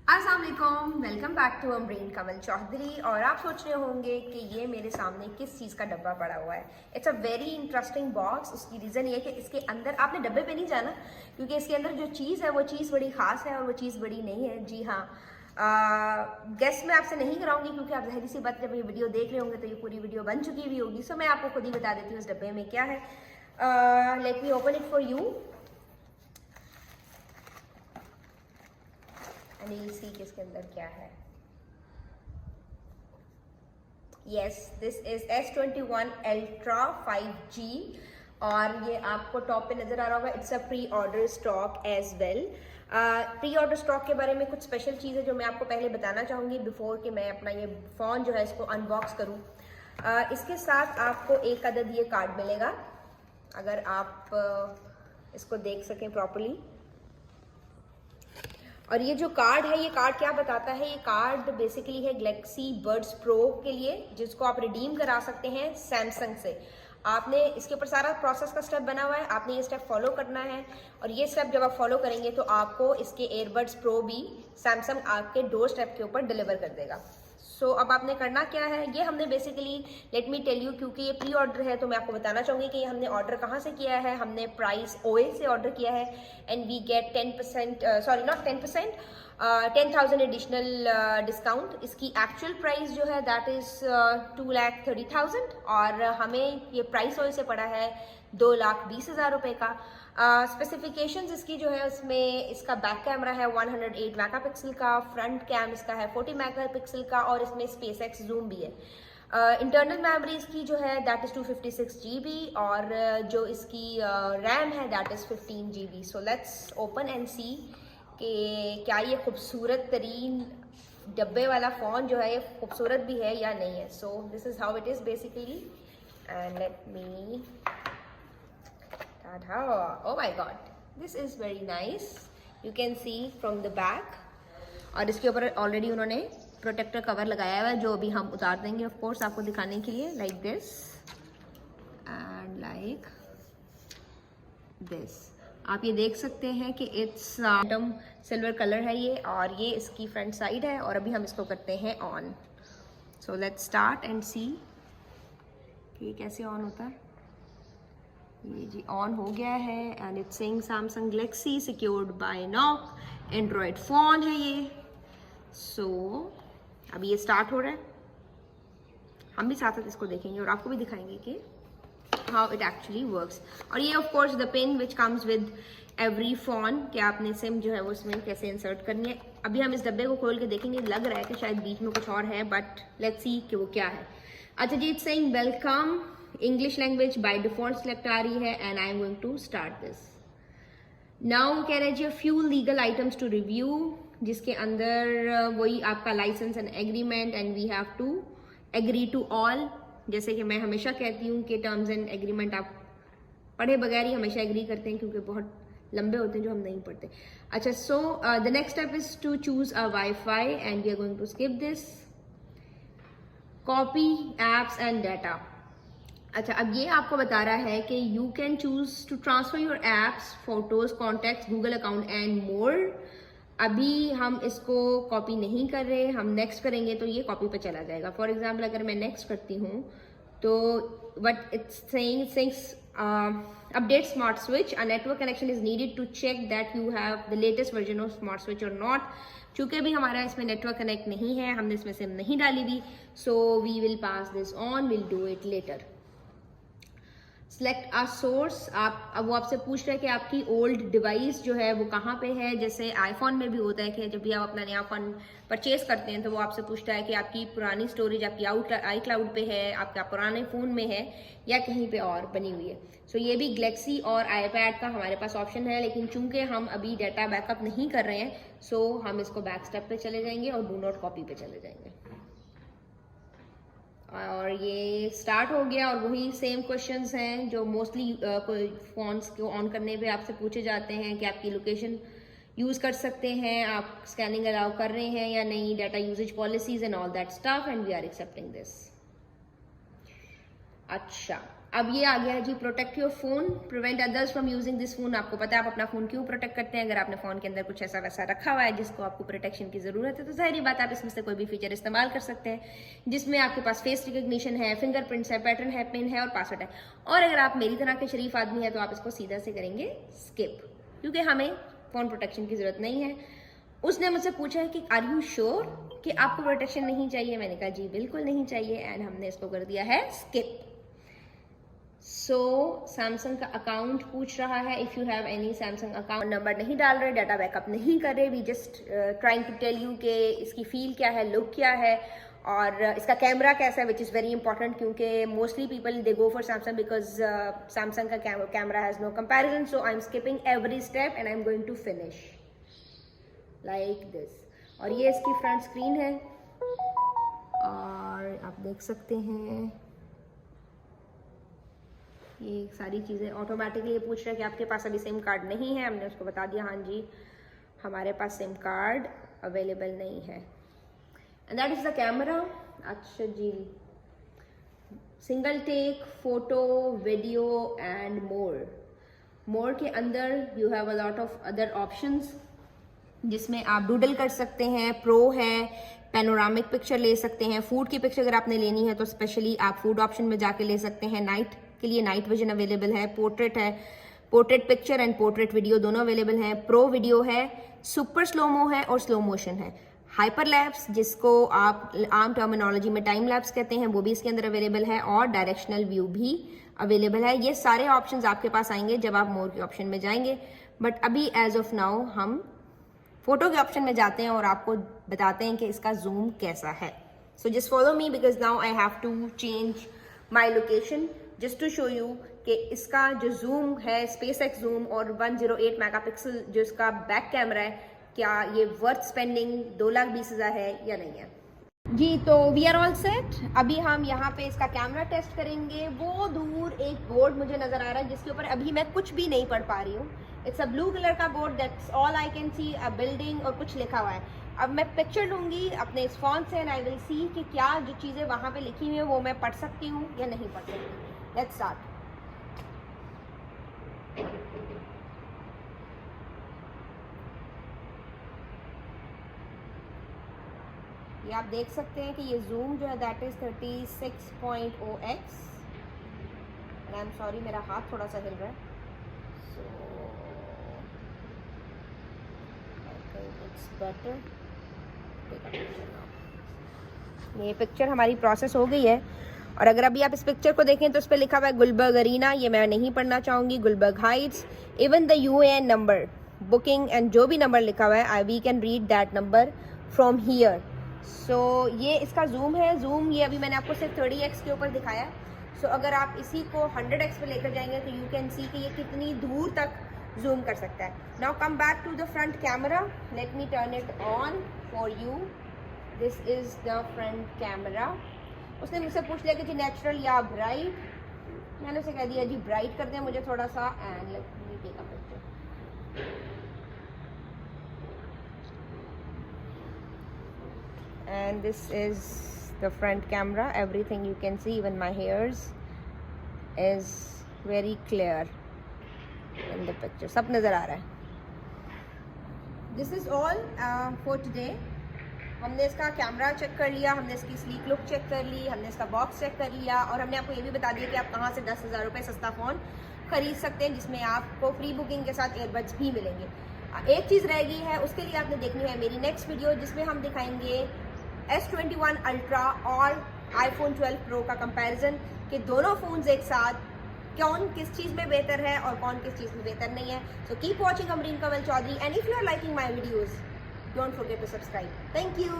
अस्सलाम वालेकुम, welcome back to Amreen Kamal Chaudhary. और आप सोच रहे होंगे कि ये मेरे सामने किस चीज़ का डब्बा पड़ा हुआ है। It's a very interesting box. उसकी रीज़न ये है कि इसके अंदर आपने डब्बे पे नहीं जाना, क्योंकि इसके अंदर जो चीज़ है वो चीज़ बड़ी ख़ास है और वो चीज़ बड़ी नहीं है। जी हाँ, गेस मैं आपसे नहीं कराऊंगी, क्योंकि आप ज़ाहिर सी बात जब ये वीडियो देख रहे होंगे तो ये पूरी वीडियो बन चुकी हुई होगी। सो मैं आपको खुद ही बता देती हूँ इस डब्बे में क्या है। Let me open it for you and you see कि इसके अंदर क्या है। Yes, this is S21 Ultra 5G और ये आपको टॉप पे नजर आ रहा होगा। It's a pre order stock as well. Pre order stock के बारे में कुछ स्पेशल चीज़ है जो मैं आपको पहले बताना चाहूँगी बिफोर कि मैं अपना ये फ़ोन जो है इसको अनबॉक्स करूँ। इसके साथ आपको एक अदद ये कार्ड मिलेगा, अगर आप इसको देख सकें प्रॉपर्ली। और ये जो कार्ड है, ये कार्ड क्या बताता है? ये कार्ड बेसिकली है गैलेक्सी बड्स प्रो के लिए, जिसको आप रिडीम करा सकते हैं सैमसंग से। आपने इसके ऊपर सारा प्रोसेस का स्टेप बना हुआ है, आपने ये स्टेप फॉलो करना है। और ये स्टेप जब आप फॉलो करेंगे तो आपको इसके एयरबड्स प्रो भी सैमसंग आपके डोर स्टेप के ऊपर डिलीवर कर देगा। सो अब आपने करना क्या है, ये हमने basically, let me tell you, क्योंकि ये प्री ऑर्डर है तो मैं आपको बताना चाहूँगी कि ये हमने ऑर्डर कहाँ से किया है। हमने प्राइस ओए से ऑर्डर किया है and we get 10%, sorry not 10%, 10,000 additional discount. इसकी एक्चुअल प्राइस जो है दैट इज़ 2,30,000 और हमें ये प्राइस ओए से पड़ा है 2,20,000 रुपये का। स्पेसिफिकेशंस इसकी जो है उसमें इसका बैक कैमरा है 108 मेगापिक्सल का, फ्रंट कैम इसका है 40 मेगापिक्सल का और इसमें स्पेस एक्स जूम भी है। इंटरनल मेमोरी इसकी जो है दैट इज़ 256 GB और जो इसकी रैम है that is 15 GB। So let's open and see कि क्या ये खूबसूरत तरीन डब्बे वाला फ़ोन जो है ये खूबसूरत भी है या नहीं है। So this is how it is basically and let me, oh my god, this is very nice, you can see from the back। और इसके ऊपर ऑलरेडी उन्होंने प्रोटेक्टर कवर लगाया हुआ है जो अभी हम उतार देंगे ऑफ कोर्स आपको दिखाने के लिए, like this and like this. आप ये देख सकते हैं कि इट्स एटम सिल्वर कलर है ये, और ये इसकी फ्रंट साइड है। और अभी हम इसको करते हैं on. So let's start and see कि ये कैसे ऑन होता है। ये जी ऑन हो गया है and it's saying Samsung Galaxy secured by knock, Android phone है ये। सो अभी ये स्टार्ट हो रहा है, हम भी साथ साथ इसको देखेंगे और आपको भी दिखाएंगे कि हाउ इट एक्चुअली वर्क्स। और ये of course the pin which comes with every phone कि आपने सिम जो है वो उसमें कैसे इंसर्ट करनी है। अभी हम इस डब्बे को खोल के देखेंगे, लग रहा है कि शायद बीच में कुछ और है, बट लेट्स सी कि वो क्या है। अच्छा जी, it's saying welcome, English language by default select आ रही है and I am going to start this now. कह रहे जी few legal items to review, जिसके अंदर वही आपका licence and agreement and we have to agree to all. जैसे कि मैं हमेशा कहती हूँ कि टर्म्स एंड एग्रीमेंट आप पढ़े बगैर ही हमेशा एग्री करते हैं, क्योंकि बहुत लंबे होते हैं जो हम नहीं पढ़ते। अच्छा, so the next step is to choose a wifi and we are going to skip this. Copy apps and data. अच्छा, अब ये आपको बता रहा है कि you can choose to transfer your apps, photos, contacts, Google account and more. अभी हम इसको कॉपी नहीं कर रहे, हम नेक्स्ट करेंगे तो ये कॉपी पे चला जाएगा। फॉर एग्जाम्पल अगर मैं नेक्स्ट करती हूँ तो what it's saying update smart switch, a network connection is needed to check that you have the latest version of smart switch और नॉट। चूंकि भी हमारा इसमें नेटवर्क कनेक्ट नहीं है, हमने इसमें सिम नहीं डाली हुई, so we will pass this on, will do it later. Select a source, आप अब वो आपसे पूछ रहा है कि आपकी ओल्ड डिवाइस जो है वो कहाँ पे है। जैसे आईफोन में भी होता है कि जब भी आप अपना नया फ़ोन परचेज करते हैं तो वो आपसे पूछता है कि आपकी पुरानी स्टोरेज आपकी आई क्लाउड पे है, आपका पुराने फ़ोन में है या कहीं पे और बनी हुई है। सो ये भी गैलेक्सी और आईपैड का हमारे पास ऑप्शन है, लेकिन चूंकि हम अभी डाटा बैकअप नहीं कर रहे हैं सो हम इसको बैक स्टेप पे चले जाएंगे और डू नॉट कॉपी पे चले जाएंगे। और ये स्टार्ट हो गया और वही सेम क्वेश्चंस हैं जो मोस्टली कोई फ़ोन्स को ऑन करने पे आपसे पूछे जाते हैं कि आपकी लोकेशन यूज़ कर सकते हैं, आप स्कैनिंग अलाउ कर रहे हैं या नहीं, data usage policies and all that stuff and we are accepting this. अच्छा, अब ये आ गया है जी protect your phone, prevent others from using this phone. आपको पता है आप अपना फोन क्यों प्रोटेक्ट करते हैं। अगर आपने फोन के अंदर कुछ ऐसा वैसा रखा हुआ है जिसको आपको प्रोटेक्शन की जरूरत है, तो जाहिर बात आप इसमें से कोई भी फीचर इस्तेमाल कर सकते हैं जिसमें आपके पास फेस रिकग्निशन है, फिंगरप्रिंट्स है, पैटर्न है, पिन है और पासवर्ड है। और अगर आप मेरी तरह के शरीफ आदमी है तो आप इसको सीधा से करेंगे स्किप, क्योंकि हमें फोन प्रोटेक्शन की जरूरत नहीं है। उसने मुझसे पूछा है कि आर यू श्योर कि आपको प्रोटेक्शन नहीं चाहिए। मैंने कहा जी बिल्कुल नहीं चाहिए, एंड हमने इसको कर दिया है स्किप। सो सैमसंग का अकाउंट पूछ रहा है, if you have any Samsung account, number नहीं डाल रहे, डाटा बैकअप नहीं कर रहे, we just trying to tell you कि इसकी फील क्या है, लुक क्या है और इसका कैमरा कैसा है, विच इज़ वेरी इंपॉर्टेंट, क्योंकि mostly people they go for Samsung because Samsung का camera has no comparison. So I am skipping every step and I am going to finish like this. और ये इसकी front screen है और आप देख सकते हैं ये सारी चीज़ें ऑटोमेटिकली ये पूछ रहा है कि आपके पास अभी सिम कार्ड नहीं है। हमने उसको बता दिया हाँ जी हमारे पास सिम कार्ड अवेलेबल नहीं है। And that is the camera. अच्छा जी, single take, photo, video and more के अंदर you have a lot of other options जिसमें आप डूडल कर सकते हैं, प्रो है, पैनोरामिक पिक्चर ले सकते हैं, फूड की पिक्चर अगर आपने लेनी है तो स्पेशली आप फूड ऑप्शन में जाके ले सकते हैं। नाइट के लिए नाइट विजन अवेलेबल है, पोर्ट्रेट है, portrait picture and portrait video दोनों अवेलेबल हैं, प्रो वीडियो है, सुपर स्लोमो है और स्लो मोशन है, हाइपर लैप्स जिसको आप आम टर्मिनोलॉजी में टाइम लैप्स कहते हैं वो भी इसके अंदर अवेलेबल है और डायरेक्शनल व्यू भी अवेलेबल है। ये सारे ऑप्शंस आपके पास आएंगे जब आप मोर के ऑप्शन में जाएंगे, बट अभी एज ऑफ नाउ हम फोटो के ऑप्शन में जाते हैं और आपको बताते हैं कि इसका जूम कैसा है। So just follow me because now I have to change my location just to show you कि इसका जो जूम है SpaceX जूम और 108 मेगापिक्सल जो इसका बैक कैमरा है, क्या ये वर्थ स्पेंडिंग 2,20,000 है या नहीं है जी। तो वी आर ऑल सेट। अभी हम यहाँ पे इसका कैमरा टेस्ट करेंगे। वो दूर एक बोर्ड मुझे नजर आ रहा है जिसके ऊपर अभी मैं कुछ भी नहीं पढ़ पा रही हूँ। इट्स अ ब्लू कलर का board, that's all I can see, a building और कुछ लिखा हुआ है। अब मैं पिक्चर लूंगी अपने इस फोन से एंड आई विल सी कि क्या जो चीज़ें वहाँ पे लिखी हुई हैं वो मैं पढ़ सकती हूँ या नहीं पढ़ सकती। Let's start. ये आप देख सकते हैं कि ये जूम जो है that is 36.0x। I am sorry मेरा हाथ थोड़ा सा हिल रहा है, सो इट्स बेटर। ये पिक्चर हमारी प्रोसेस हो गई है और अगर अभी आप इस पिक्चर को देखें तो उस पर लिखा हुआ है गुलबर्ग अरीना, ये मैं नहीं पढ़ना चाहूँगी, Gulberg heights, even the UAN number, booking and जो भी नंबर लिखा हुआ है we can read that number from here. So ये इसका जूम है। जूम ये अभी मैंने आपको सिर्फ 30x के ऊपर दिखाया है। सो अगर आप इसी को 100x पे लेकर जाएंगे तो यू कैन सी कि ये कितनी दूर तक जूम कर सकता है। Now come back to the front camera, let me turn it on for you. This is the front camera. उसने मुझसे पूछ लिया कि जी नेचुरल या ब्राइट, मैंने उसे कह दिया जी ब्राइट कर दें मुझे थोड़ा सा, and let me take a picture. And this is the front camera. Everything you can see, even my hairs is very clear in the picture. सब नज़र आ रहा है। This is all for today. हमने इसका कैमरा चेक कर लिया, हमने इसकी स्लीक लुक चेक कर ली, हमने इसका बॉक्स चेक कर लिया और हमने आपको ये भी बता दिया कि आप कहाँ से 10,000 रुपये सस्ता फ़ोन खरीद सकते हैं जिसमें आपको फ्री बुकिंग के साथ एयरबड्स भी मिलेंगे। एक चीज़ रह गई है, उसके लिए आपने देखनी है मेरी नेक्स्ट वीडियो जिसमें हम दिखाएंगे S21 अल्ट्रा और iPhone 12 Pro का कंपैरिजन कि दोनों फ़ोन्स एक साथ कौन किस चीज़ में बेहतर है और कौन किस चीज़ में बेहतर नहीं है। So keep watching Amreen Kamal Chaudhary and if you are liking my videos don't forget to subscribe. Thank you.